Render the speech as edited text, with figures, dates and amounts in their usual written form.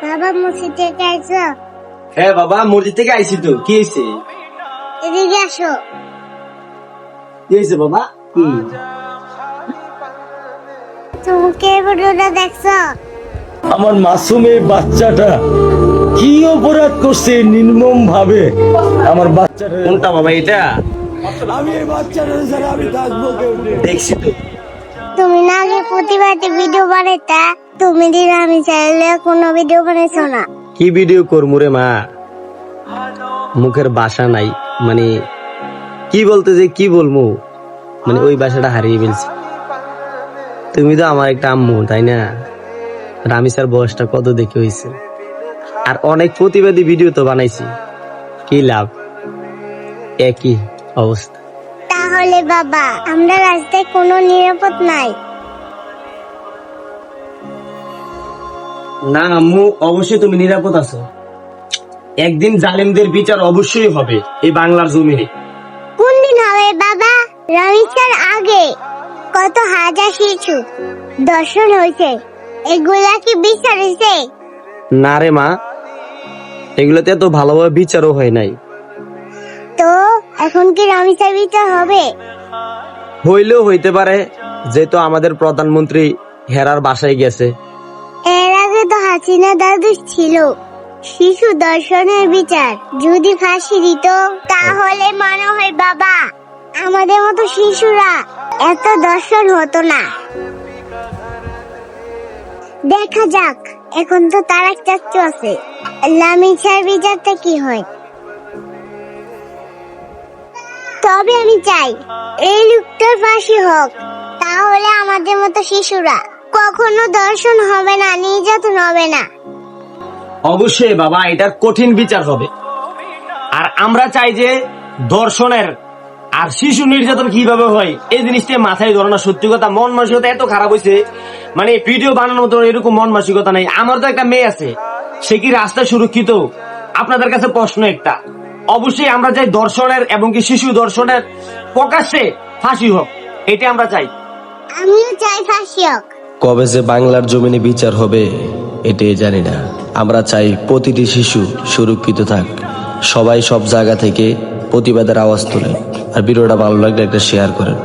বাবা মসজিদ থেকে আইছো? হ্যাঁ বাবা, মসজিদ থেকে আইছি তো। কি হয়েছে? এদিকে আসো। কি হয়েছে বাবা? কি? তুমি কে ভিডিওটা দেখছো? আমার মাসুম এই বাচ্চাটা কি অপরাধ করছে নির্মম ভাবে আমার বাচ্চাটা। কোনটা বাবা এটা? আমি এই বাচ্চাটা ছাড়া আমি থাকবো কেমনে? দেখছি তো। তুমি না আগে প্রতিবাদী ভিডিও বানাইতা, তুমি দিন আমি চাইলে কোনো ভিডিও বানাইছো না। কি ভিডিও করবো রে মা, মুখের ভাষা নাই। মানে কি বলতে যে কি বলবো, মানে ওই ভাষাটা হারিয়ে ফেলছি। তুমি তো আমার একটা আম্মু, তাই না? রামিসার বয়সটা কত দেখে হয়েছে। আর অনেক প্রতিবাদী ভিডিও তো বানাইছি, কি লাভ? একই অবস্থা। তাহলে বাবা আমরা রাস্তায় কোনো নিরাপদ নাই? না আম্মু, অবশ্যই তুমি নিরাপদ আছো। একদিন জালেমদের বিচার অবশ্যই হবে এই বাংলার জমিনে। কোন দিন হবে বাবা? রমিসার আগে কত হাজার শিশু দর্শন হয়েছে, এগুলা কি বিচার হয়েছে? না রে মা, এগুলোতে এত ভালোভাবে বিচারও হয় নাই। তো এখন কি রমিসার বিচার হবে? হইলেও হইতে পারে, যেহেতু আমাদের প্রধানমন্ত্রী হেরার বাসায় গেছে। এর আগে তো হাসিনা দাদু ছিল, শিশু দর্শনের বিচার যদি ফাঁসি দিত তাহলে মনে হয় বাবা আমাদের মতো শিশুরা এত দর্শন হতো না। দেখা যাক, এখন তো তারাক চাচ্চু আছে, লামিছার বিচারটা কি হয়। তবে আমি চাই এই লোকটার ফাঁসি হোক, তাহলে আমাদের মতো শিশুরা কখনো দর্শন হবে না, নির্যাতন হবে না। অবশ্যই বাবা, এটার কঠিন বিচার হবে। আর আমরা চাই যে ধর্ষণের আর শিশু নির্যাতন কিভাবে হয় এই জিনিসটা মাথায় ধরে না। সত্যি কথা, মন মানসিকতা এত খারাপ হয়েছে, মানে ভিডিও বানানোর মতো এরকম মন মানসিকতা নাই। আমার তো একটা মেয়ে আছে, সে কি রাস্তায় সুরক্ষিত? আপনাদের কাছে প্রশ্ন একটা, অবশ্যই আমরা চাই ধর্ষণের এবং কি শিশু ধর্ষণের প্রকাশ্যে ফাঁসি হোক, এটা আমরা চাই। আমিও চাই ফাঁসি হোক। কবে যে বাংলার জমিনে বিচার হবে এটাই জানি না। আমরা চাই প্রতিটি শিশু সুরক্ষিত থাক। সবাই সব জায়গা থেকে প্রতিবাদের আওয়াজ তোলে। আর ভিডিওটা ভালো লাগলে একটা শেয়ার করেন।